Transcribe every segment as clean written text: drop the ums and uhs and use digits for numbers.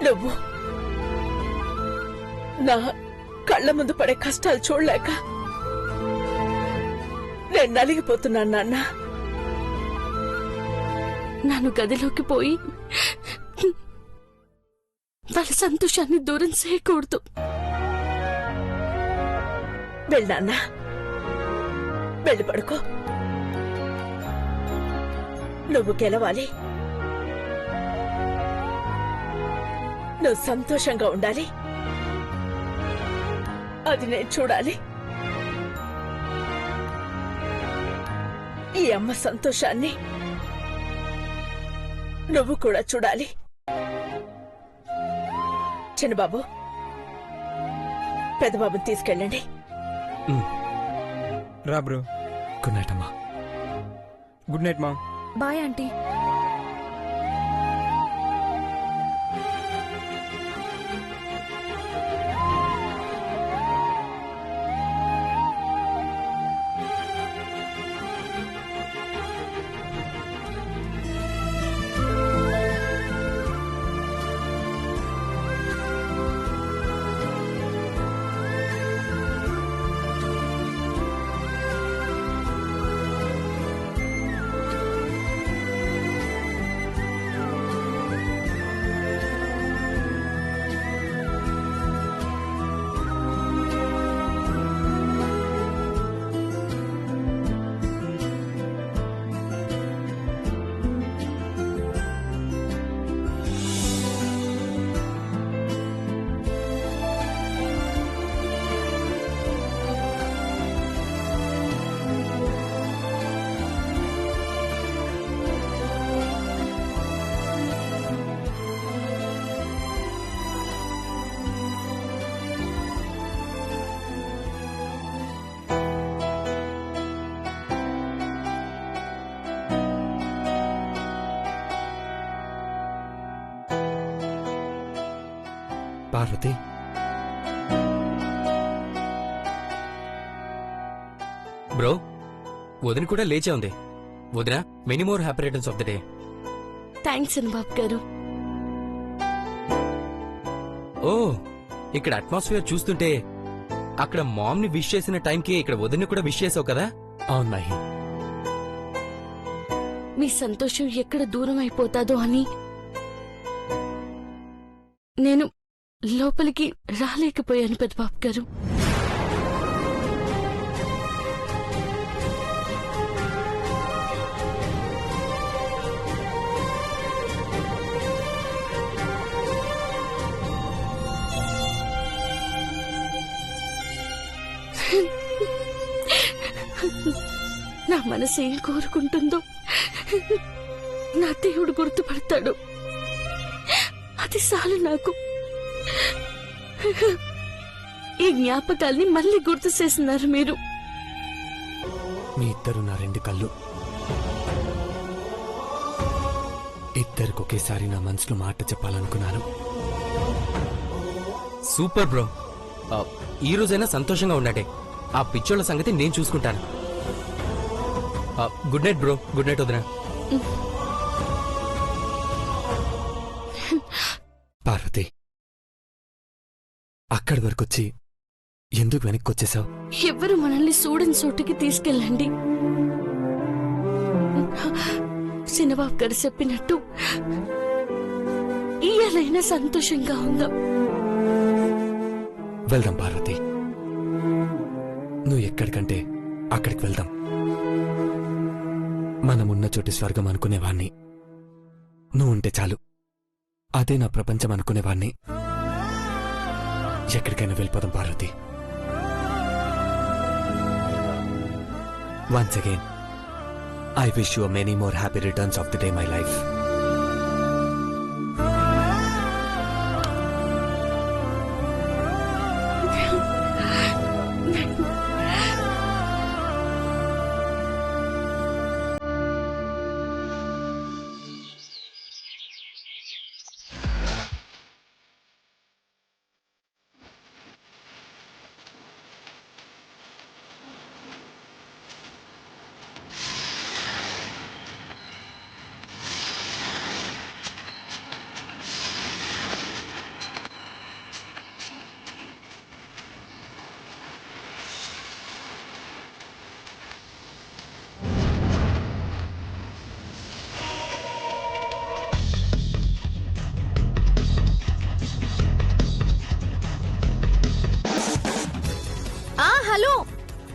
నువ్వు నా కళ్ళ ముందు పడే కష్టాలు చూడలేక నేను నలిగిపోతున్నాను నాన్న. నన్ను గదిలోకి పోయి వాళ్ళ సంతోషాన్ని దూరం చేయకూడదు. వెళ్ళాన్న, వెళ్ళి పడుకో. నువ్వు గెలవాలి, నువ్వు సంతోషంగా ఉండాలి, అది నేను చూడాలి. ఈ అమ్మ సంతోషాన్ని నువ్వు కూడా చూడాలి. చిన్నబాబు, పెద్దబాబుని తీసుకెళ్ళండి. రా బ్రో. గుడ్ నైట్ అమ్మా. గుడ్ నైట్ మా. Bye aunty. పార్వతి, బ్రో, వదిన కూడా లేచే ఉంది. వదిన, many more happy returns of the day. Thanks బాబు గారు. ఓ, ఇక్కడ అట్మాస్ఫియర్ చూస్తుంటే అక్కడ మామ్ ని విష్ చేసిన టైంకి ఇక్కడ వదిన కూడా విష్ చేసావు కదా? అవును మహి. మీ సంతోషం ఎక్కడ దూరం అయిపోతాదో అని నేను లోపలికి రాలేకపోయాను పెద్దబాబు గారు. నా మనసు ఏం కోరుకుంటుందో నా దేవుడు గుర్తుపడతాడు. అది చాలు నాకు. ఈ జ్ఞాపకాల్ని మళ్ళీ గుర్తు చేస్తున్నారు మీరు. మీ ఇద్దరు నా రెండు కళ్ళు. ఇద్దరికి ఒకేసారి నా మనసులో మాట చెప్పాలనుకున్నాను. Super bro. ఈ రోజైనా సంతోషంగా ఉన్నాడే. ఆ పిచ్చోళ్ల సంగతి నేను చూసుకుంటాను. Good night bro. Good night వదినా. పార్వతి, అక్కడి వరకొచ్చి ఎందుకు వెనక్కి వచ్చేసావు? ఎవ్వరు మనల్ని చూడని చోటుకి తీసుకెళ్ళండి. చిన్నబాబు గారు చెప్పినట్టు ఇయ్యాలైనా సంతోషంగా ఉందాం. వెళ్దాం పార్వతి, నువ్వు ఎక్కడికంటే అక్కడికి వెళ్దాం. మనమున్న చోటి స్వర్గం అనుకునేవాణ్ణి, నువ్వు ఉంటే చాలు. అదే నా ప్రపంచం అనుకునేవాణ్ణి. ఎక్కడికైనా వెళ్ళిపోదాం Parvathi. Once again I wish you many more happy returns of the day, my life.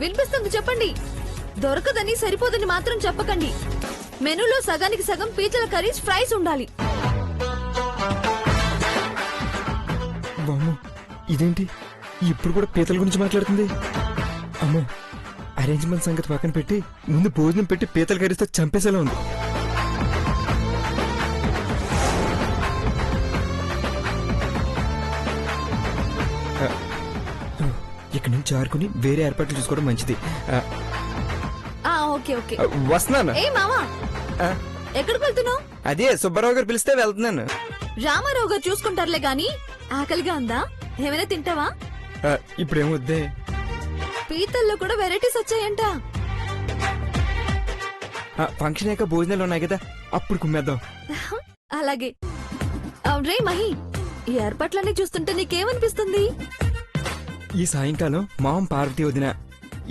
వినిపిస్తుంది చెప్పండి. దొరకదని సరిపోదని మాత్రం చెప్పకండి. మెనూలో సగానికి సగం పీతల కర్రీస్ ఫ్రైస్ ఉండాలి. బామ్ము ఇదేంటి ఇప్పుడు కూడా పీతల గురించి మాట్లాడుతుంది? అమ్మో, అరేంజ్మెంట్ సంగతి పక్కన పెట్టి ముందు భోజనం పెట్టి పీతల కర్రీతో చంపేసేలా ఉంది. ఇక్కడ నుంచి ఆరుకుని వేరే ఏర్పాట్లు చూసుకోవడం మంచిది. Okay okay. వస్తున్నాను. ఏ మామా, ఆ, ఎక్కడికి వెళ్తున్నావు? అదే సుబ్బారావు గారు పిలిస్తే వెళ్తున్నాను. రామారావు గారు చూసుకుంటారులే గాని ఆకలిగా ఉందా? ఏమైనా తింటావా? ఇప్పుడేమొద్దే. పీతల్లో కూడా వెరైటీస్ వచ్చాయంట. ఫంక్షన్ అయ్యాక భోజనాలు ఉన్నాయి కదా, అప్పుడు కుమ్మేద్దాం. అలాగే. రే మహి, ఈ ఏర్పాట్లన్నీ చూస్తుంటే నీకేమనిపిస్తుంది? ఈ సాయంకాలం మామ పార్వతి వదిన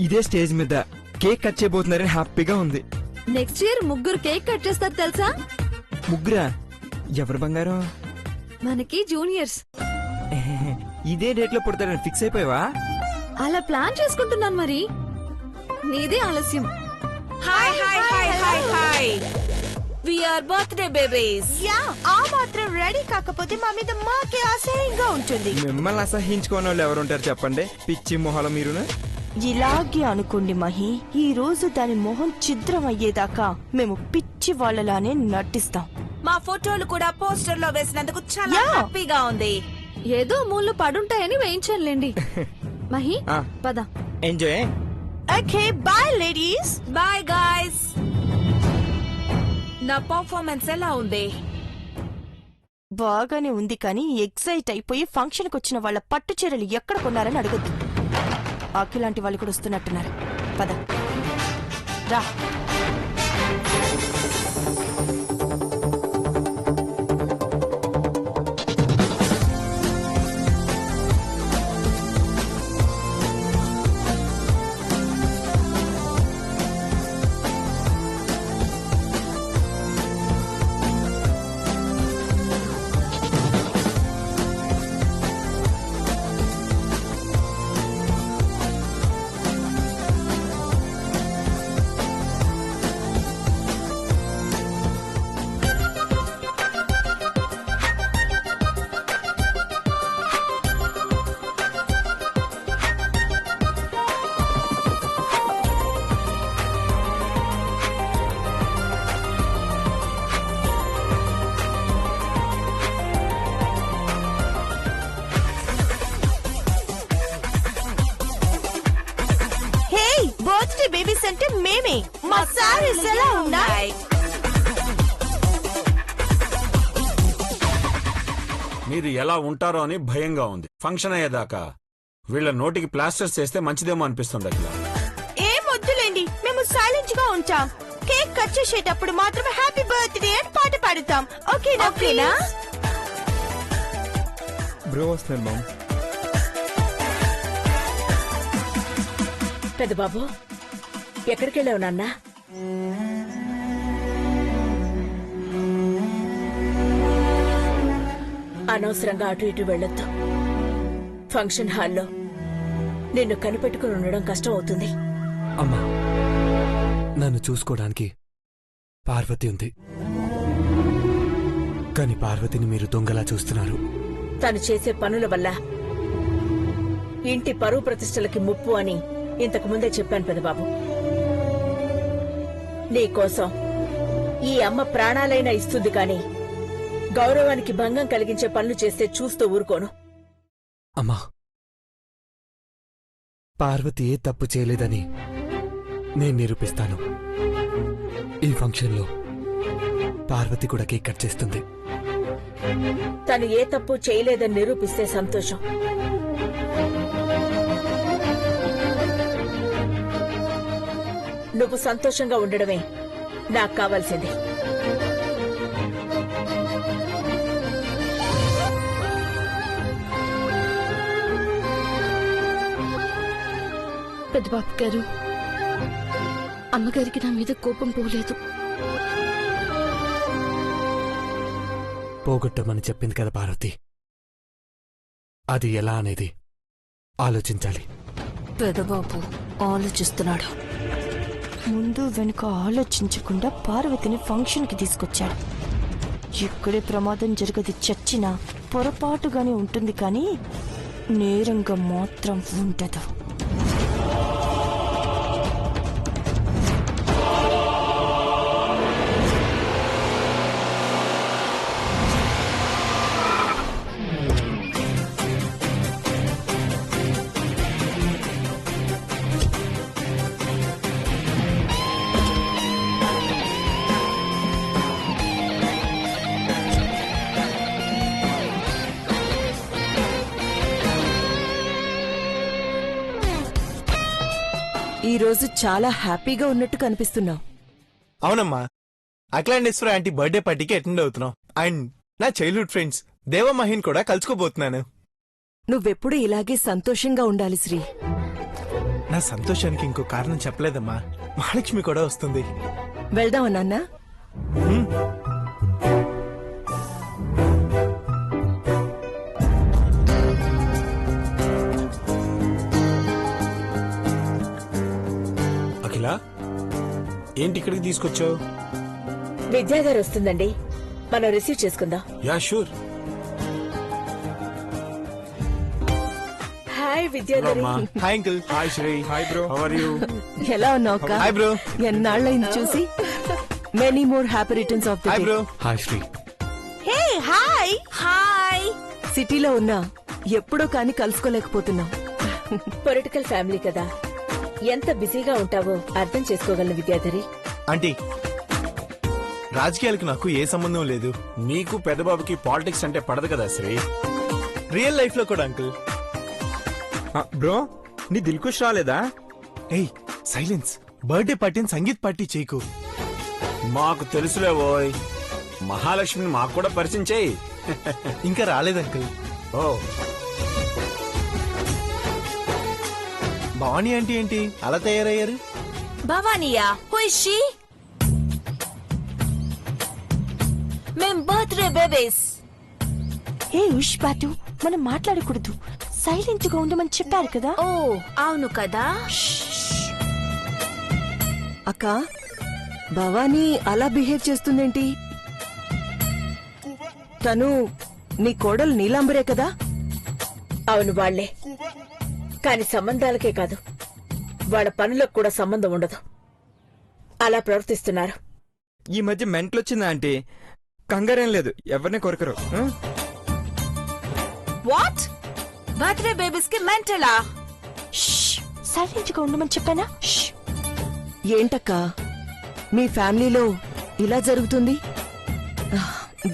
ఇదే స్టేజ్ మీద కేక్ కట్ చేయబోతున్నారని హ్యాపీగా ఉంది. నెక్స్ట్ ఇయర్ 3 కేక్ కట్ చేస్తారు తెలుసా? ముగ్గురా? ఎవరు బంగారం? మనకి జూనియర్స్. ఇదే డేట్ లో పుడతారని ఫిక్స్ అయిపోయావా? అలా ప్లాన్ చేసుకుంటున్నాను మరి. నీదే ఆలస్యం. Hi hi hi hi hi we are birthday babies. Yeah, ఆ మాత్రం రెడీ కాకపోతే మా మీద మాకే అసహ్యంగా ఉంటుంది. మిమ్మల్ని అసహించుకోని వాళ్ళు ఎవరుంటారు చెప్పండి, పిచ్చి మొహాల మీరును. ఇలాగే అనుకోండి మహి, ఈ రోజు దాని మొహం ఛిద్రం అయ్యేదాకా మేము పిచ్చి వాళ్ళలానే నటిస్తాం. మా ఫోటోలు కూడా పోస్టర్ లో వేసినందుకు చాలా Yeah. హ్యాపీగా ఉంది. ఏదో మూల పడుంటాయని వేయించానులేండి. మహి, ఆ. పద. Enjoy. Okay bye ladies. Bye guys. నా పర్ఫార్మెన్స్ ఎలా ఉంది? బాగానే ఉంది కానీ ఎక్సైట్ అయిపోయి ఫంక్షన్ కు వచ్చిన వాళ్ళ పట్టు చీరలు ఎక్కడ కొన్నారని అడగొద్దు. అఖిలాంటి వాళ్ళు కూడా వస్తున్నట్టున్నారు. పద రా. బర్త్డే బేబీస్ అంటే మేమే. మా సారీస్ ఎలా ఉన్నాయి? మీరు ఎలా ఉంటారో అని భయంగా ఉంది. ఫంక్షన్ అయ్యేదాకా వీళ్ళ నోటికి ప్లాస్టర్స్ చేస్తే మంచిదేమో అనిపిస్తుంది. అట్లా ఏం వద్దులేండి, మేము సైలెంట్ గా ఉంటాం. కేక్ కట్ చేసేటప్పుడు మాత్రమే హ్యాపీ బర్త్డే అని పాట పాడుతాం. ఓకేనా? బ్రో వస్తున్నాను మామ్. పెద్ద బాబు, ఎక్కడికి వెళ్ళావు నాన్న? అనవసరంగా అటు ఇటు వెళ్ళొద్దు. ఫంక్షన్ హాల్లో నిన్ను కనిపెట్టుకుని ఉండడం కష్టం అవుతుంది. అమ్మా, నన్ను చూసుకోవడానికి పార్వతి ఉంది, కానీ పార్వతిని మీరు దొంగలా చూస్తున్నారు. తను చేసే పనుల వల్ల ఇంటి పరువు ప్రతిష్టలకి ముప్పు అని ఇంతకు ముందే చెప్పాను పెదబాబు. నీకోసం ఈ అమ్మ ప్రాణాలైనా ఇస్తుంది కాని గౌరవానికి భంగం కలిగించే పనులు చేస్తే చూస్తూ ఊరుకోను. అమ్మా, పార్వతి ఏ తప్పు చేయలేదని నేను నిరూపిస్తాను. ఈ ఫంక్షన్లో పార్వతి కూడా కేక్ కట్ చేస్తుంది. తను ఏ తప్పు చేయలేదని నిరూపిస్తే సంతోషం. నువ్వు సంతోషంగా ఉండడమే నాకు కావాల్సింది. పెద్దబాబు గారు, అమ్మగారికి నా మీద కోపం పోలేదు. పోగొట్టమని చెప్పింది కదా పార్వతి, అది ఎలా అనేది ఆలోచించాలి. పెదబాబు, ఆలోచిస్తున్నాడు. ముందు వెనుక ఆలోచించకుండా పార్వతిని ఫంక్షన్కి తీసుకొచ్చాడు. ఇక్కడే ప్రమాదం జరగది, చచ్చినా పొరపాటుగానే ఉంటుంది కానీ నేరంగా మాత్రం ఉండదు. ఈ రోజు చాలా హ్యాపీగా ఉన్నట్టు కనిపిస్తున్నావు. అవునమ్మా, అఖిలాండేశ్వర ఆంటీ బర్త్డే పార్టీకి అటెండ్ అవుతున్నాం. అండ్ నా చైల్డ్హుడ్ ఫ్రెండ్స్ దేవమహిన్ కూడా కలుసుకోబోతున్నాను. నువ్వెప్పుడు ఇలాగే సంతోషంగా ఉండాలి శ్రీ. నా సంతోషానికి ఇంకో కారణం చెప్పలేదమ్మా, మహాలక్ష్మి కూడా వస్తుంది. వెళ్దామా నాన్న? అఖిల, ఏంటి ఇక్కడికి తీసుకొచ్చావు? విద్యాగారు వస్తుందండి, మనం రిసీవ్ చేసుకుందాం. Ya sure. హాయ్ విద్యాగారు. Hi uncle. Hi Sri. Hi bro. How are you? ఎలా ఉన్నావు అక్క? Hi bro. ఎన్నాళ్ళైంది చూసి. Many more happy returns of the hi day. Bro. Hi Sri. Hey hi. Hi. సిటీలో ఉన్నా ఎప్పుడో కానీ కలుసుకోలేకపోతున్నాం. పొలిటికల్ ఫ్యామిలీ కదా, ఎంత బిజీగా ఉంటావో అర్థం చేసుకోగలను విద్యాధరి. ఆంటీ, రాజకీయాలకు నాకు ఏ సంబంధం లేదు. నీకు పెద్దబాబుకి పాలిటిక్స్ అంటే పడదు కదా శ్రీ. రియల్ లైఫ్ లో కూడా అంకుల్. బ్రో, నీ దిల్కుష్ రాలేదా? ఏయ్ సైలెన్స్. బర్త్డే పార్టీని సంగీత్ పార్టీ చేయకు. మాకు తెలుసులే ఓయ్. మహాలక్ష్మిని మాకు కూడా పరిచయం చేయి. ఇంకా రాలేదు అంకుల్. ఓ, భవానీ ఆంటీ ఏంటి అలా తయారయ్యారు? భవానియా? Who is she? మేం బర్త్డే బేబీస్. హే ఉష్ బాటు, మనం మాట్లాడకూడదు, సైలెంట్ గా ఉండమని చెప్పారు కదా. ఓ అవును కదా. అక్క, భవానీ అలా బిహేవ్ చేస్తుందేంటి? తను నీ కోడలు నీలాంబరే కదా? అవును వాళ్లే, కాని సంబంధాలకే కాదు వాళ్ళ పనులకు కూడా సంబంధం ఉండదు. అలా ప్రవర్తిస్తున్నారు. ఈ మధ్య మెంటలొచ్చిందా ఆంటీ? కంగారేం లేదు, ఎవరిని కొరకరు. వాట్? బర్త్డే బేబీస్ కి మెంటలా? సైలెంట్ గా ఉండమని చెప్పానా? ఏంటక్కా, మీ ఫ్యామిలీలో ఇలా జరుగుతుంది?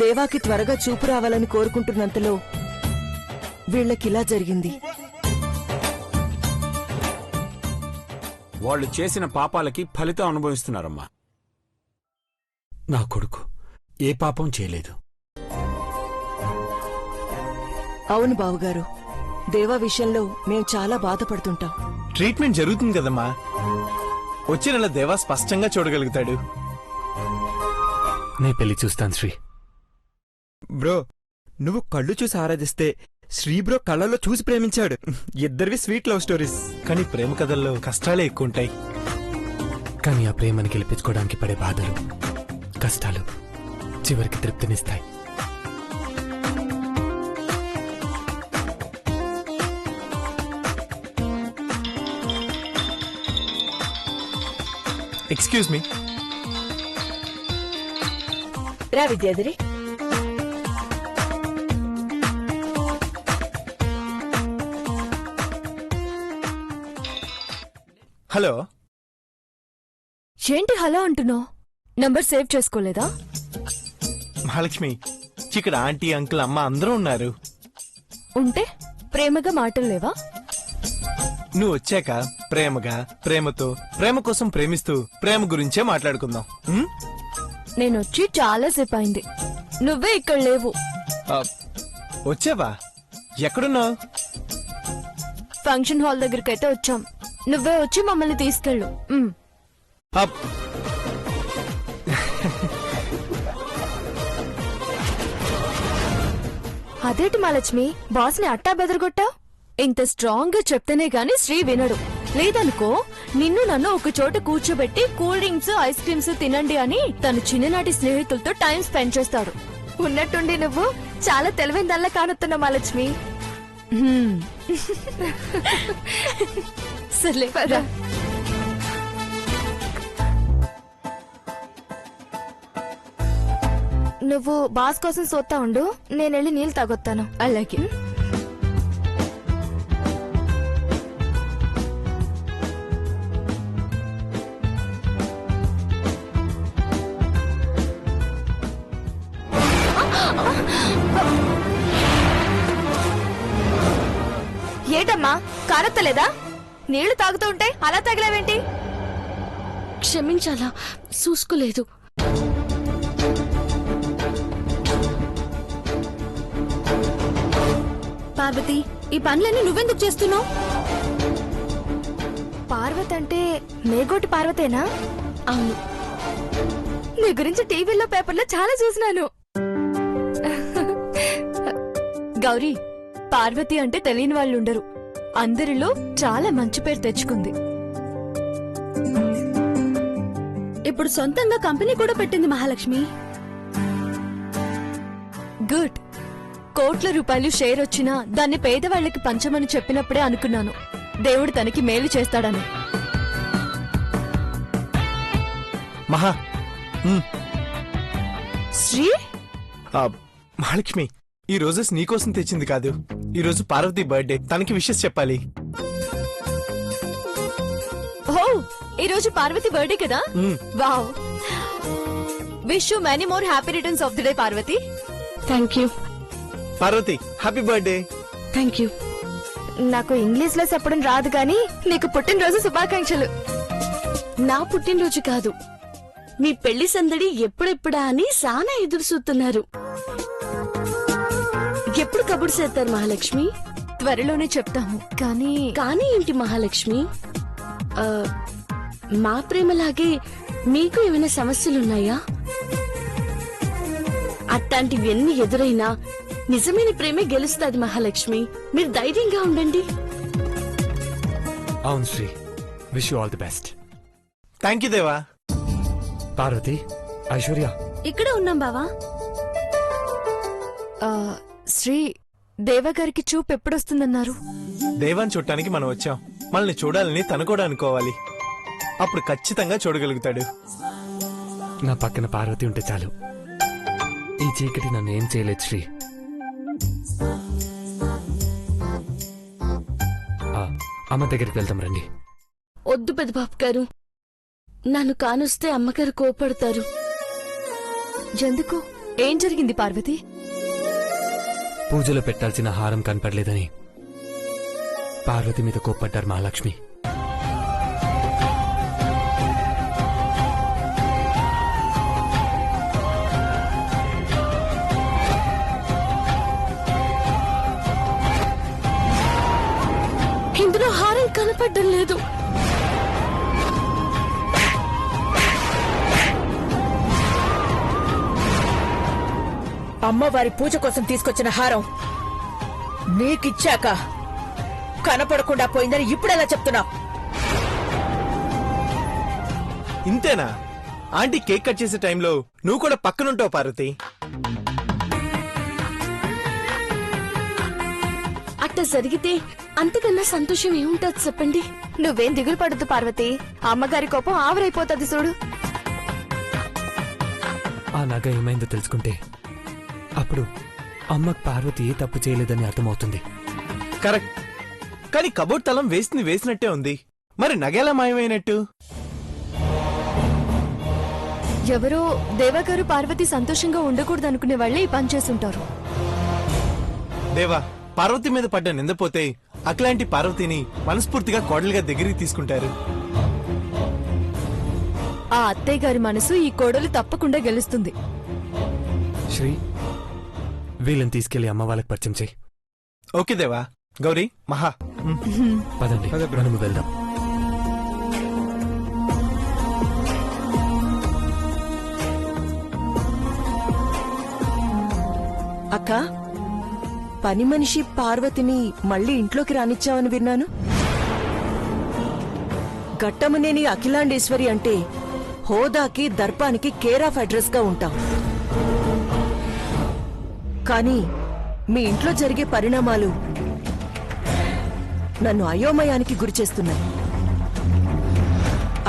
దేవాకి త్వరగా చూపు రావాలని కోరుకుంటున్నంతలో వీళ్ళకిలా జరిగింది. వాళ్ళు చేసిన పాపాలకి ఫలితం అనుభవిస్తున్నారమ్మా. నా కొడుకు ఏ పాపం చేయలేదు. అవును బావుగారు, దేవా విషయంలో మేం చాలా బాధపడుతుంటాం. ట్రీట్మెంట్ జరుగుతుంది కదమ్మా, వచ్చే నెల దేవా స్పష్టంగా చూడగలుగుతాడు. నే పెళ్లి చూస్తాను శ్రీ. బ్రో, నువ్వు కళ్ళు చూసి ఆరాధిస్తే శ్రీ బ్రో కళ్ళలో చూసి ప్రేమించాడు. ఇద్దరివి స్వీట్ లవ్ స్టోరీస్. కానీ ప్రేమ కథల్లో కష్టాలే ఎక్కువ ఉంటాయి. కానీ ఆ ప్రేమని గెలిపించుకోవడానికి పడే బాధలు, కష్టాలు చివరికి తృప్తినిస్తాయి. Excuse me. రా విద్యాధరి. హలో. ఏంటి హలో అంటున్నావు? నంబర్ సేవ్ చేసుకోలేదా? మహాలక్ష్మి, ఇక్కడ ఆంటీ అంకుల్ అమ్మ అందరూ ఉన్నారు. ఉంటే ప్రేమగా మాటలు లేవా? నువ్వు వచ్చాక ప్రేమగా, ప్రేమతో, ప్రేమ కోసం ప్రేమిస్తూ ప్రేమ గురించే మాట్లాడుకుందాం. నేనొచ్చి చాలా సేపు అయింది, నువ్వే ఇక్కడ లేవు. వచ్చావా? ఎక్కడున్నావు? ఫంక్షన్ హాల్ దగ్గరకైతే వచ్చాం, నువ్వే వచ్చి మమ్మల్ని తీసుకెళ్ళు. అదేంటి మహాలక్ష్మి, బాస్ ని అట్టా బెదరగొట్టావు? ఇంత స్ట్రాంగ్ గా చెప్తేనే గాని శ్రీ వినడు. లేదనుకో నిన్ను నన్ను ఒక చోట కూర్చోబెట్టి కూల్ డ్రింక్స్ ఐస్ క్రీమ్స్ తినండి అని తను చిన్ననాటి స్నేహితులతో టైం స్పెండ్ చేస్తాడు. ఉన్నట్టుండి నువ్వు చాలా తెలివైన దానిలా కానుతున్నావు మహాలక్ష్మి. సర్లే పద. నువ్వు బాస్ కోసం సోతా ఉండు, నేను వెళ్ళి నీళ్ళు తాగొత్తాను. అలాగే. ఏటమ్మా కారత్తలేదా? నీళ్లు తాగుతూ ఉంటే అలా తగిలేవేంటి? క్షమించాలా, చూసుకోలేదు. పార్వతి, ఈ పనులన్నీ నువ్వెందుకు చేస్తున్నావు? పార్వతి అంటే మేగోటి పార్వతేనా? అవును. నీ గురించి టీవీలో పేపర్లో చాలా చూసినాను. గౌరీ, పార్వతి అంటే తెలియని వాళ్ళు ఉండరు. అందరిలో చాలా మంచి పేరు తెచ్చుకుంది. ఇప్పుడు సొంతంగా కంపెనీ కూడా పెట్టింది మహాలక్ష్మి. గుడ్. కోట్ల రూపాయలు షేర్ వచ్చినా దాన్ని పేదవాళ్లకి పంచమని చెప్పినప్పుడే అనుకున్నాను దేవుడు తనకి మేలు చేస్తాడని. మహా శ్రీ, మహాలక్ష్మి ఈ రోజు నీకోసం తెచ్చింది కాదు. ఈ రోజు పార్వతి బర్త్డే, తనకి విషెస్ చెప్పాలి. ఓ, ఈ రోజు పార్వతి బర్త్డే కదా? Wow. Wish you many more happy returns of the day Parvathi. Thank you. Parvathi happy birthday. Thank you. నాకు ఇంగ్లీష్ లో చెప్పడం రాదు కానీ నీకు పుట్టినరోజు శుభాకాంక్షలు. నా పుట్టినరోజు కాదు, మీ పెళ్లి సందడి ఎప్పుడెప్పుడా అని సానా ఎదురు చూస్తున్నారు. ఎప్పుడు కబురు చేస్తారు మహాలక్ష్మి? త్వరలోనే చెప్తాము. కానీ కానీ ఏంటి మహాలక్ష్మి? మా ప్రేమలాగే మీకు ఏమైనా సమస్యలున్నాయా? అట్లాంటివన్నీ ఎదురైనా నిజమైన ప్రేమే గెలుస్తుంది మహాలక్ష్మి. మీరు ధైర్యంగా ఉండండి. అవును Sri, wish you all the best. Thank you Deva. Parvathi, Aishwarya ఇక్కడే ఉన్నాం బావా. శ్రీ, దేవగారికి చూపు ఎప్పుడొస్తుందన్నారు? దేవాన్ని చూడటానికి మనం వచ్చాం. మనల్ని చూడాలని తను కూడా అనుకోవాలి. అప్పుడు ఖచ్చితంగా చూడగలుగుతాడు. నా పక్కన పార్వతి ఉంటే చాలు. ఈ చీకటి నన్ను ఏం చేయలేదు శ్రీ. అమ్మ దగ్గరికి వెళ్తాం రండి. వద్దు పెద్దబాబు గారు, నన్ను కానొస్తే అమ్మగారు కోపడతారు. ఎందుకు? ఏం జరిగింది పార్వతి? పూజలో పెట్టాల్సిన హారం కనపడలేదని పార్వతి మీద కోప్పడ్డారు మహాలక్ష్మి. ఇందులో హారం కనపడడం లేదు. అమ్మవారి పూజ కోసం తీసుకొచ్చిన హారం నీకిచ్చాక కనపడకుండా పోయిందని ఇప్పుడెలా చెప్తున్నావు? ఇంతేనా? ఆంటీ కేక్ కట్ చేసే టైంలో నువ్వు కూడా పక్కనుంటావు పార్వతి. అట్ట జరిగితే అంతకన్నా సంతోషం ఏముంటది చెప్పండి? నువ్వేం దిగులు పడద్దు పార్వతి, అమ్మగారి కోపం ఆవిరైపోతుంది చూడు. ఆ నగ ఏమైందో తెలుసుకుంటే అప్పుడు అమ్మకు పార్వతి ఏ తప్పు చేయలేదని అర్థమవుతుంది. కరెక్ట్. కానీ కబోర్డ్ తలం వేసింది వేసినట్టే ఉంది. మరి నగేలా మాయమైనట్టు? ఎవరో దేవగారు పార్వతి సంతోషంగా ఉండకూడదు అనుకునే వాళ్లే ఈ పని చేసుంటారు. దేవా, పార్వతి మీద పడ్డ నిందపోతే అట్లాంటి పార్వతిని మనస్ఫూర్తిగా కోడలుగా దగ్గరికి తీసుకుంటారు. ఆ అత్తయ్య గారి మనసు ఈ కోడలు తప్పకుండా గెలుస్తుంది. శ్రీ, వీళ్ళని తీసుకెళ్లి అమ్మ వాళ్ళకి పరిచయం చేయి. ఓకే దేవా. గౌరీ, మహా, పదండి మనము వెళ్దాం. అక్క, పని మనిషి పార్వతిని మళ్ళీ ఇంట్లోకి రానిచ్చావని విన్నాను. ఘట్టమనేని అఖిలాండేశ్వరి అంటే హోదాకి దర్పానికి కేర్ ఆఫ్ అడ్రస్ గా ఉంటాం. కానీ మీ ఇంట్లో జరిగే పరిణామాలు నన్ను అయోమయానికి గురిచేస్తున్నాయి.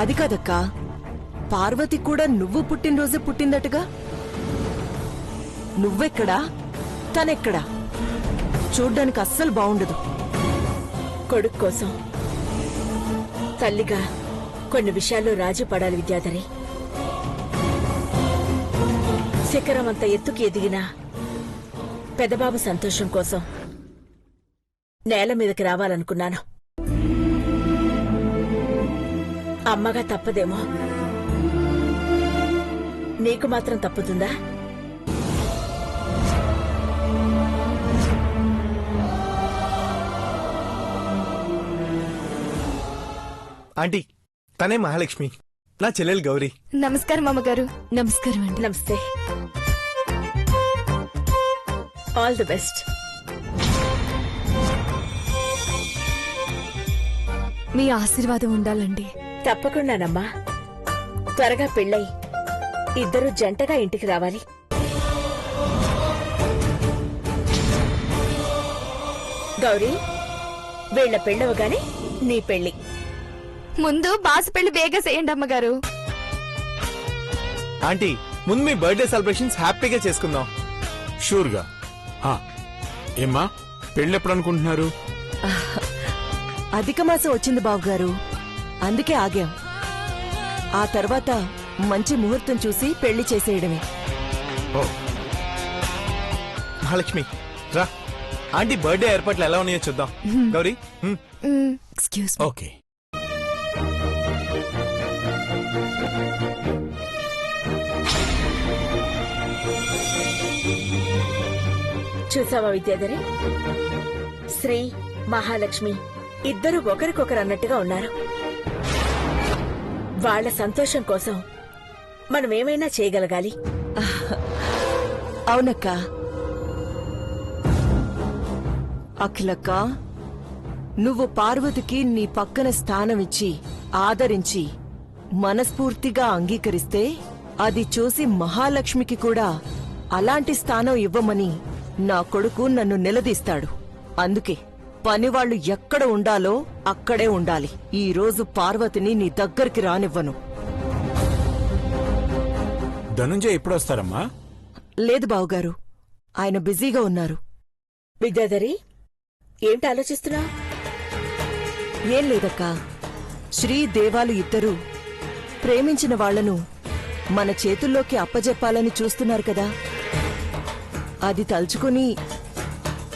అది కాదక్కా, పార్వతి కూడా నువ్వు పుట్టినరోజే పుట్టిందటగా. నువ్వెక్కడా, తనెక్కడా? చూడ్డానికి అస్సలు బావుండదు. కొడుకు కోసం తల్లిగా కొన్ని విషయాల్లో రాజీ పడాలి విద్యాధరి. శిఖరం అంత ఎత్తుకి ఎదిగినా పెదబాబు సంతోషం కోసం నేల మీదకి రావాలనుకున్నాను. అమ్మగా తప్పదేమో, నీకు మాత్రం తప్పుతుందా? ఆంటీ, తనే మహాలక్ష్మి, నా చెల్లెలు గౌరీ. నమస్కారం అమ్మగారు. నమస్కారం అండి. నమస్తే. All the best. మీ ఆశీర్వాదం ఉండాలండి. తప్పకుండానమ్మా. త్వరగా పెళ్ళై ఇద్దరు జంటగా ఇంటికి రావాలి. గౌరీ, వీళ్ల పెళ్ళవగానే నీ పెళ్లి. ముందు బాసు పెళ్లి బేగా చేయండి అమ్మగారు. ఆంటీ, ముందు మీ బర్త్డే సెలబ్రేషన్స్ హ్యాపీగా చేసుకుందాం. షూర్గా. ఏమ్మా, పెళ్ళెప్పుడు అనుకుంటున్నారు? అధిక మాసం వచ్చింది బావగారు, అందుకే ఆగాం. ఆ తర్వాత మంచి ముహూర్తం చూసి పెళ్లి చేసేయడమే. ఓ, మహాలక్ష్మి రా, ఆంటీ బర్త్డే ఏర్పాట్లు ఎలా ఉన్నాయో చూద్దాం. Gauri, excuse okay. చూసావా విద్యాధరి, శ్రీ మహాలక్ష్మి ఇద్దరు ఒకరికొకరు అన్నట్టుగా ఉన్నారు. వాళ్ల సంతోషం కోసం మనం ఏమైనా చేయగలగాలి. అవునక్క. అఖిలక్క, నువ్వు పార్వతికి నీ పక్కన స్థానమిచ్చి ఆదరించి మనస్ఫూర్తిగా అంగీకరిస్తే అది చూసి మహాలక్ష్మికి కూడా అలాంటి స్థానం ఇవ్వమని నా కొడుకు నన్ను నిలదీస్తాడు. అందుకే పనివాళ్లు ఎక్కడ ఉండాలో అక్కడే ఉండాలి. ఈ రోజు పార్వతిని నీ దగ్గరికి రానివ్వను. ధనుంజయ్ ఎప్పుడొస్తారమ్మా? లేదు బావుగారు, ఆయన బిజీగా ఉన్నారు. విద్యాధరి, ఏంటి ఆలోచిస్తున్నా? ఏం లేదక్కా, శ్రీ దేవాలు ఇద్దరూ ప్రేమించిన వాళ్లను మన చేతుల్లోకి అప్పజెప్పాలని చూస్తున్నారు కదా. అది తలుచుకుని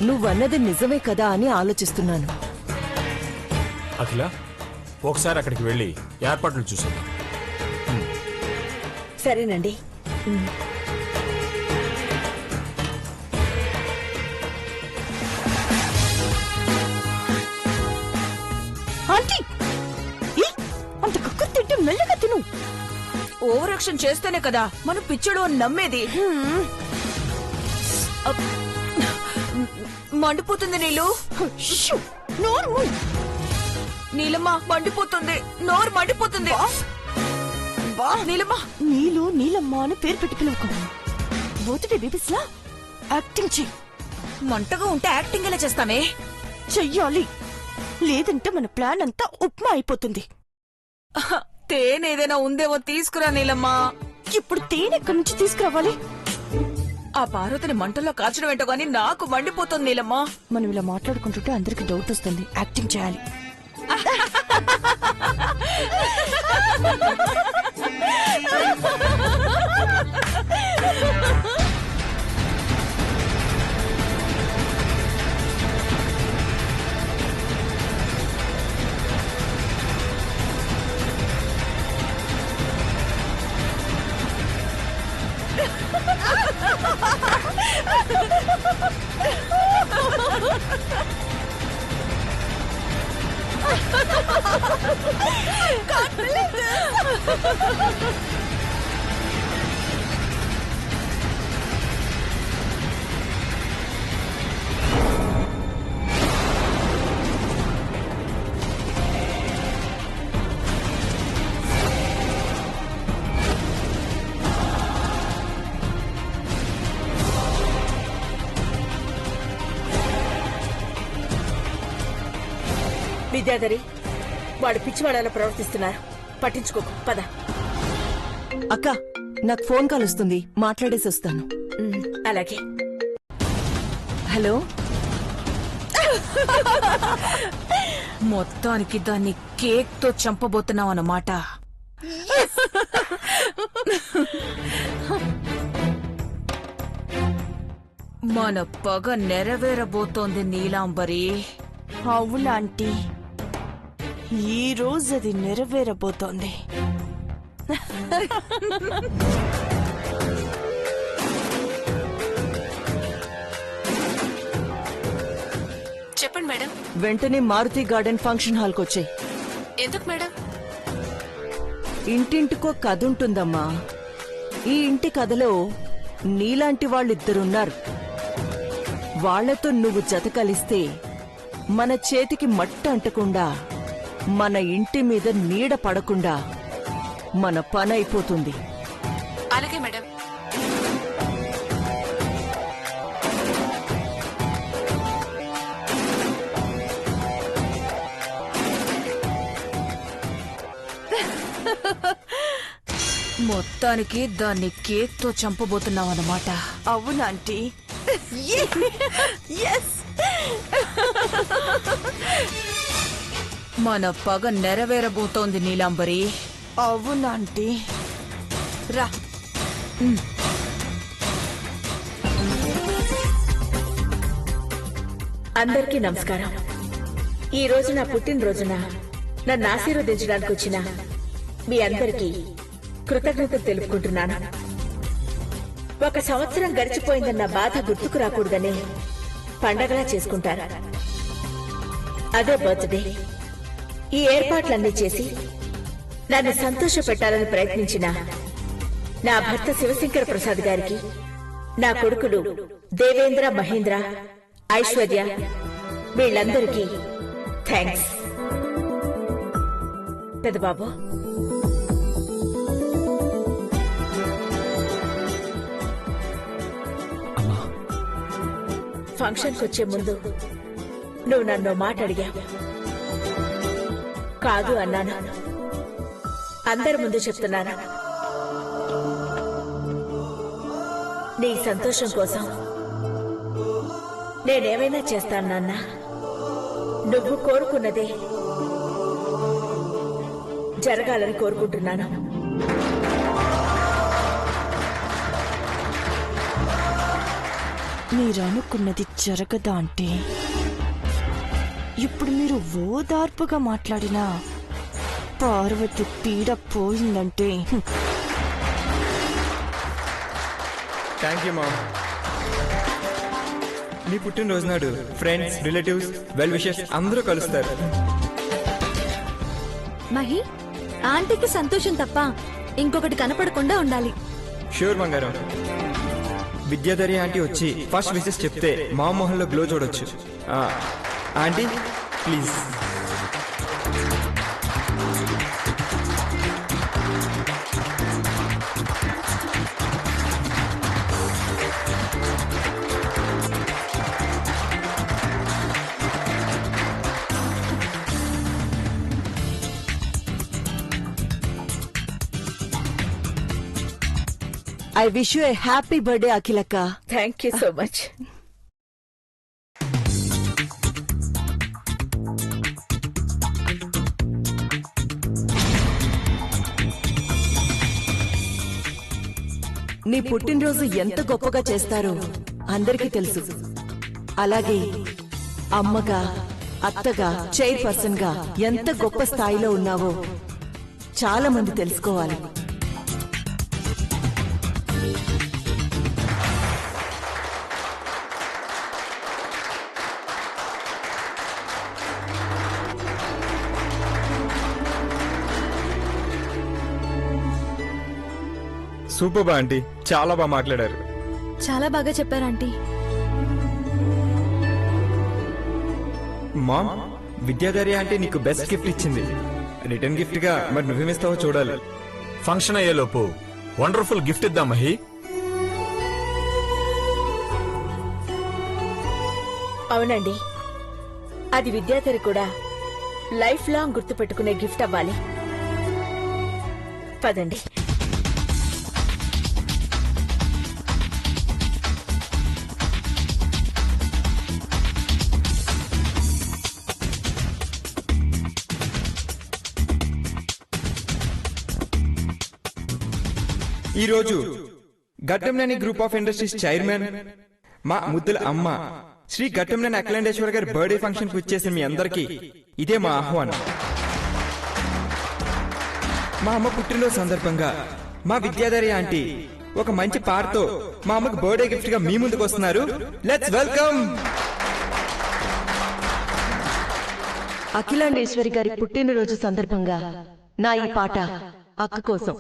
నువ్వన్నది నిజమే కదా అని ఆలోచిస్తున్నాను. అఖిల, ఒకసారి అక్కడికి వెళ్ళి ఏర్పాట్లు చూసేద్దాం. సరేనండి. ఆంటీ, అంత కక్కురు తింటే మెల్లగా తిను. ఓవర్ యాక్షన్ చేస్తేనే కదా మనం పిచ్చడు అని నమ్మేది. మండిపోతుంది నీళ్ళు. నోరు మూయ్. నీలమ్మ మండిపోతుంది, నోరు మండిపోతుంది. నీలమ్మ, నీళ్ళు నీలమ్మ అని పేరు పెట్టి పిలువుకో. బోతుడే బేబీస్లా యాక్టింగ్ చెయ్యి. మంటగా ఉంటే యాక్టింగ్ ఎలా చేస్తామే? చెయ్యాలి, లేదంటే మన ప్లాన్ అంతా ఉప్మా అయిపోతుంది. తేనేదైనా ఉందేమో తీసుకురా నీలమ్మ. ఇప్పుడు తేనె ఎక్కడి నుంచి తీసుకురావాలి? ఆ పార్వతిని మంటల్లో కాల్చడం ఏంటో గానీ నాకు మండిపోతుంది నీలమ్మ. మనం ఇలా మాట్లాడుకుంటుంటే అందరికి డౌట్ వస్తుంది. యాక్టింగ్ చేయాలి. విద్యాధరి వాడు పిచ్చివాడలా ప్రవర్తిస్తున్నారు. పట్టించుకోకు, పద. అక్క నాకు ఫోన్ కాల్ వస్తుంది, మాట్లాడేసి వస్తాను. అలాగే. హలో. మొత్తానికి దాన్ని కేక్ తో చంపబోతున్నావు అన్నమాట. మన పగ నెరవేరబోతోంది నీలాంబరి. అవునాంటీ, ఈ రోజు అది నెరవేరబోతోంది. చెప్పండి మేడం. వెంటనే మారుతి గార్డెన్ ఫంక్షన్ హాల్కి వచ్చాయి. ఎందుకు మేడం? ఇంటింటికో కథ ఉంటుందమ్మా. ఈ ఇంటి కథలో నీలాంటి వాళ్ళిద్దరున్నారు. వాళ్లతో నువ్వు జత కలిస్తే మన చేతికి మట్టి అంటకుండా, మన ఇంటి మీద నీడ పడకుండా మన పని అయిపోతుంది. అలాగే మేడం. మొత్తానికి దాన్ని కేక్ తో చంపబోతున్నావు అన్నమాట. అవునాంటీ. మన పగ నెరవేరబోతోంది నీలాంబరి. అవునాంటీ. రా. అందరికీ నమస్కారం. ఈ రోజు నా పుట్టినరోజున నన్ను ఆశీర్వదించడానికి వచ్చిన మీ అందరికీ కృతజ్ఞతలు తెలుపుకుంటున్నాను. ఒక సంవత్సరం గడిచిపోయిందన్న బాధ గుర్తుకు రాకూడదని పండగలా చేసుకుంటారు. అదే బర్త్డే. ఈ ఏర్పాట్లన్నీ చేసి నన్ను సంతోష పెట్టాలని ప్రయత్నించిన నా భర్త శివశంకర ప్రసాద్ గారికి, నా కొడుకులు దేవేంద్ర, మహేంద్ర, ఐశ్వర్య, వీళ్ళందరికీ థ్యాంక్స్. పెద్దబాబు, ఫంక్షన్కి వచ్చే ముందు నువ్వు నన్ను మాట అడిగావు. కాదు అన్నాను. అందరి ముందు చెప్తున్నాను, నీ సంతోషం కోసం నేనేమైనా చేస్తాను నాన్న. నువ్వు కోరుకున్నదే జరగాలని కోరుకుంటున్నాను. మీరనుకున్నది జరగదా అంటే ఇప్పుడు మీరు ఓదార్పుగా మాట్లాడినా పార్వతి పీడ పోయిందంటే థ్యాంక్ యూ మామ్. నీ పుట్టినరోజు నాడు ఫ్రెండ్స్, రిలేటివ్స్, వెల్ విషెస్ అందరూ కలుస్తారు. మహి, ఆంటీకి సంతోషం తప్ప ఇంకొకటి కనపడకుండా ఉండాలి. షూర్ బంగారం. విద్యాధరి ఆంటీ వచ్చి ఫస్ట్ విషెస్ చెప్తే మా మొహంలో గ్లో చూడొచ్చు. Aunty please. I wish you a happy birthday అఖిలక్క. Thank you so much. నీ పుట్టినరోజు ఎంత గొప్పగా చేస్తారో అందరికీ తెలుసు. అలాగే అమ్మగా, అత్తగా, చైర్పర్సన్ గా ఎంత గొప్ప స్థాయిలో ఉన్నావో చాలా మంది తెలుసుకోవాలి. సూపర్ బా ఆంటీ, చాలా బాగా మాట్లాడారు. చాలా బాగా చెప్పారు ఆంటీ. మామ్, విద్యాధరి ఆంటీ నీకు బెస్ట్ గిఫ్ట్ ఇచ్చింది. రిటర్న్ గిఫ్ట్ గా మరి నువ్వేమిస్తావో చూడాలి. ఫంక్షన్ అయ్యేలోపు వండర్ఫుల్ గిఫ్ట్ ఇద్దాం మహి. అవునండి, అది విద్యాధరి కూడా లైఫ్ లాంగ్ గుర్తుపెట్టుకునే గిఫ్ట్ అవ్వాలి. పదండి. ఈ రోజు Ghattamaneni group of industries chairman మా ముద్దుల అమ్మ శ్రీ ఘట్టంనేని అఖిలాండేశ్వర గారి బర్త్డే ఫంక్షన్ కు ఇచ్చేసిన మీ అందరికీ ఇదే మా ఆహ్వానం. మా అమ్మ పుట్టినరోజు సందర్భంగా మా విద్యాధరి ఆంటీ ఒక మంచి పాటతో మా అమ్మకి బర్త్డే గిఫ్ట్ గా మీ ముందుకు వస్తున్నారు. Let's welcome. అఖిలాండేశ్వరి గారి పుట్టినరోజు సందర్భంగా నా ఈ పాట అక్క కోసం.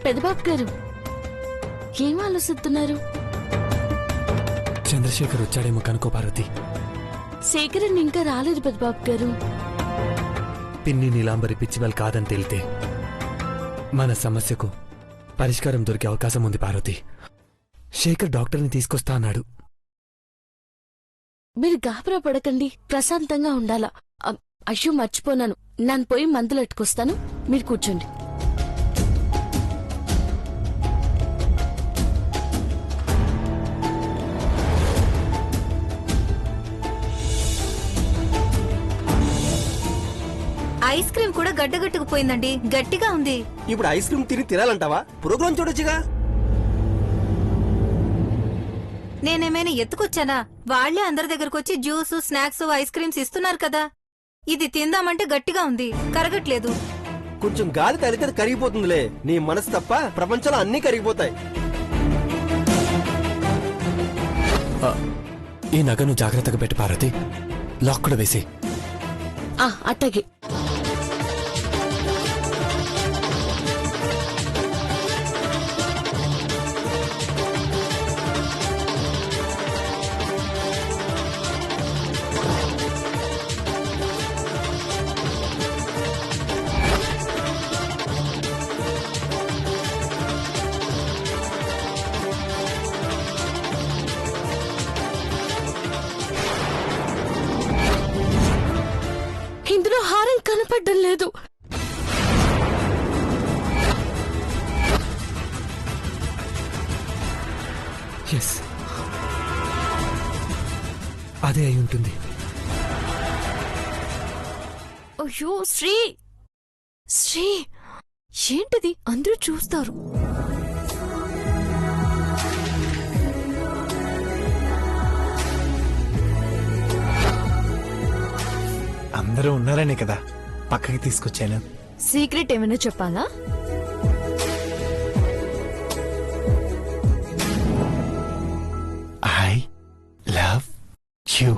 పెద్దబాబు గారు ఏం ఆలోచిస్తున్నారు? చంద్రశేఖర్ వచ్చాడేమో కనుకో పార్వతి. శేఖరన్ ఇంకా రాలేదు పెద్దబాబు గారు. పిన్ని నీలాంబరి పిచ్చివల్ కాదని తేలితే మన సమస్యకు పరిష్కారం దొరికే అవకాశం ఉంది పార్వతి. శేఖర్ డాక్టర్ని తీసుకొస్తా అన్నాడు. మీరు గాబరా పడకండి, ప్రశాంతంగా ఉండాలా. అయ్యో మర్చిపోనాను, నన్ను పోయి మందులు ఎట్టుకొస్తాను, మీరు కూర్చోండి. ఐస్ క్రీమ్ కూడా గడ్డగట్టుకుపోయిందండి, గట్టిగా ఉంది. ఇప్పుడు ఐస్ క్రీమ్ తినాలంటావా? ప్రోగ్రాం చూడొచ్చుగా. నేనేమైనా ఎత్తుకొచ్చానా? వాళ్లే అందరి దగ్గరకు వచ్చి జ్యూస్, స్నాక్స్, ఐస్ క్రీమ్స్ ఇస్తున్నారు కదా. ఇది తిందామంటే గట్టిగా ఉంది, కరగట్లేదు. కొంచెం గాలి తగిలితే కరిగిపోతుందిలే. నీ మనసు తప్ప ప్రపంచంలో అన్నీ కరిగిపోతాయి. ఈ నగను జాగ్రత్తగా పెట్టి పార్వతి, లాక్ కూడా వేసి. అట్టగే. ఇందులో హారం కనపడ్డం లేదు. ఎస్, అదే అయి ఉంటుంది. అయ్యో శ్రీ, శ్రీ ఏంటిది? అందరూ చూస్తారు. అందరూ ఉన్నారనే కదా పక్కకి తీసుకొచ్చాను. సీక్రెట్ ఏమైనా చెప్పాలా? I love you.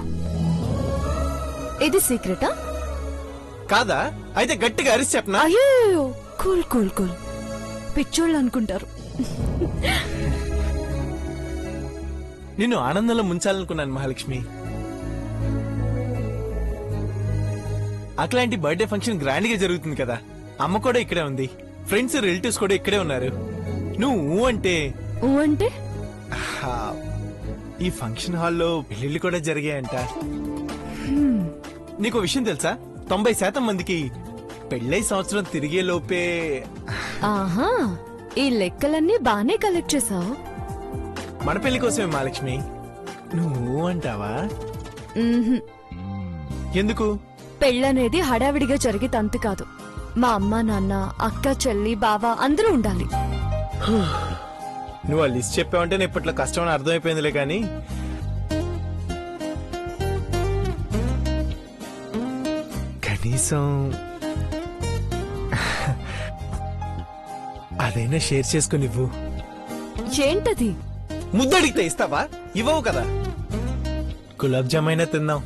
ఇది సీక్రెటా? కాదా? అయితే గట్టిగా అరిచి చెప్పనా? అయ్యో కూల్ కూల్ కూల్, పిచ్చోళ్ళు అనుకుంటారు. నిన్ను ఆనందంలో ముంచాలనుకున్నాను మహాలక్ష్మి. అట్లాంటి బర్త్డే ఫంక్షన్ గ్రాండ్ గా జరుగుతుంది కదా, అమ్మ కూడా ఇక్కడే ఉంది, ఫ్రెండ్స్ రిలేటివ్స్ కూడా ఇక్కడే ఉన్నారు. నువ్వు అంటే అంటే ఈ ఫంక్షన్ హాల్లో పెళ్లిళ్ళు కూడా జరిగాయంట. నీకు విషయం తెలుసా? 90% మందికి పెళ్ళై సంవత్సరం తిరిగే లోపే. ఆహా, ఈ లెక్కలన్నీ బానే కలెక్ట్ చేసావు. మన పెళ్లి కోసమే మహాలక్ష్మి. నువ్వు అంటావా? ఎందుకు? పెళ్ళనేది హడావిడిగా జరిగే తంతు కాదు. మా అమ్మ నాన్న, అక్క చెల్లి, బావ అందరూ ఉండాలి. నువ్వు ఆ లిస్ట్ చెప్పావంటే నేను ఇప్పట్లో కష్టం అని అర్థమైపోయిందిలే. కానీ కనీసం అదైనా షేర్ చేసుకుని ఇవ్వు. ఏంటది? ముద్దడిగితే ఇస్తావా? ఇవ్వవు కదా. గులాబ్ జామ్ అయినా తిందాం.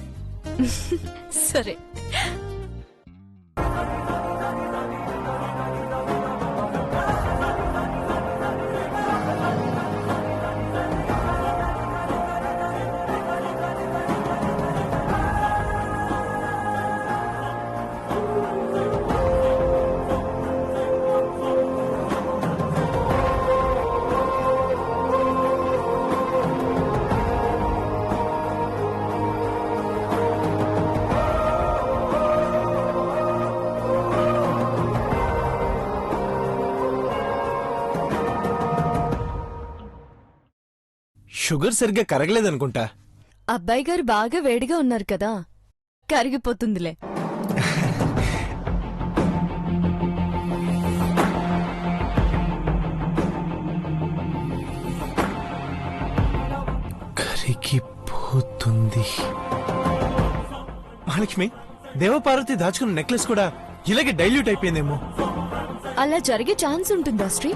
సరే. షుగర్ సరిగ్గా కరగలేదనుకుంటా. అబ్బాయి గారు బాగా వేడిగా ఉన్నారు కదా, కరిగిపోతుందిలే. కరిగిపోతుంది. మహాలక్ష్మి, దేవపార్వతి దాచుకున్న నెక్లెస్ కూడా ఇలాగే డైల్యూట్ అయిపోయిందేమో. అలా జరిగే ఛాన్స్ ఉంటుందా శ్రీ?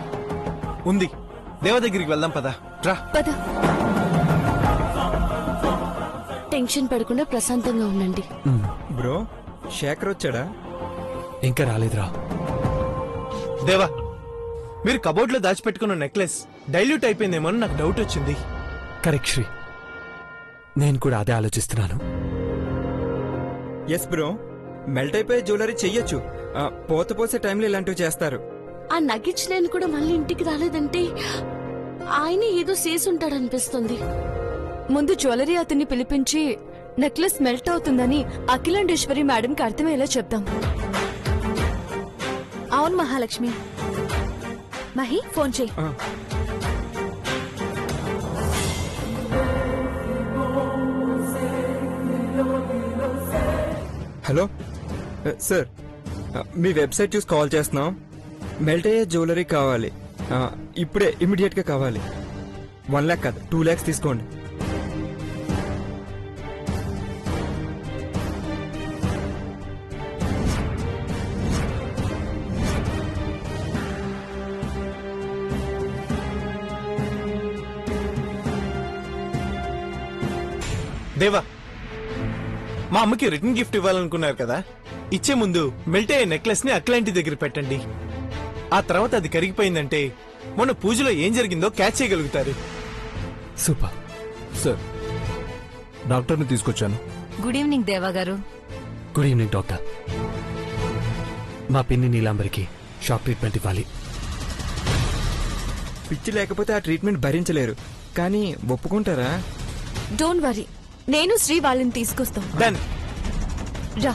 ఉంది. దేవ దగ్గరికి వెళ్దాం పదా. రా పద. టెన్షన్ పడకుండా ప్రశాంతంగా ఉండండి. బ్రో, శేఖర్ వచ్చాడా? ఇంకా రాలేదురా. దేవా, మీరు కబోర్డ్ లో దాచిపెట్టుకున్న నెక్లెస్ డైల్యూట్ అయిపోయిందేమో అని నాకు డౌట్ వచ్చింది. కరెక్ట్ శ్రీ, నేను కూడా అదే ఆలోచిస్తున్నాను. ఎస్ బ్రో, మెల్ట్ అయిపోయే జ్యువెలరీ చెయ్యొచ్చు. పోత పోసే టైంలో ఇలాంటివి చేస్తారు. ఆ నగిచ్ లేని కూడా మళ్ళీ ఇంటికి రాలేదంటే ఆయన ఏదో చేసి ఉంటాడనిపిస్తుంది. ముందు జ్యువెలరీ అతన్ని పిలిపించి నెక్లెస్ మెల్ట్ అవుతుందని అఖిలాండేశ్వరి మేడంకి అర్థమయ్యేలా చెప్దాం. అవును మహాలక్ష్మి. మహి, ఫోన్ చేయి. హలో సార్, మీ వెబ్సైట్ చూసి కాల్ చేస్తున్నాం. మెల్ట్ అయ్యే జ్యువెలరీ కావాలి. ఇప్పుడే ఇమీడియట్ గా కావాలి. 1 lakh కాదు, 2 lakhs తీసుకోండి. దేవా, మా అమ్మకి రిటర్న్ గిఫ్ట్ ఇవ్వాలనుకున్నారు కదా, ఇచ్చే ముందు మెల్ట్ అయ్యే నెక్లెస్ ని అక్లాంటి దగ్గర పెట్టండి. ఆ తర్వాత అది కరిగిపోయిందంటే మొన్న పూజలో ఏం జరిగిందో క్యాచ్ చేయగలుగుతారు. సూపర్ సార్, డాక్టర్ని తీసుకొచ్చాను. గుడ్ ఈవినింగ్ దేవా గారు. Good evening doctor. మా పిన్ని నీలాంబరికి షాక్ ట్రీట్మెంట్ ఇవ్వాలి. పిచ్చి లేకపోతే ఆ ట్రీట్మెంట్ భరించలేరు, కానీ ఒప్పుకుంటారా? డోంట్ వరీ, నేను శ్రీ వాళ్ళని తీసుకొస్తాం. డన్. రా.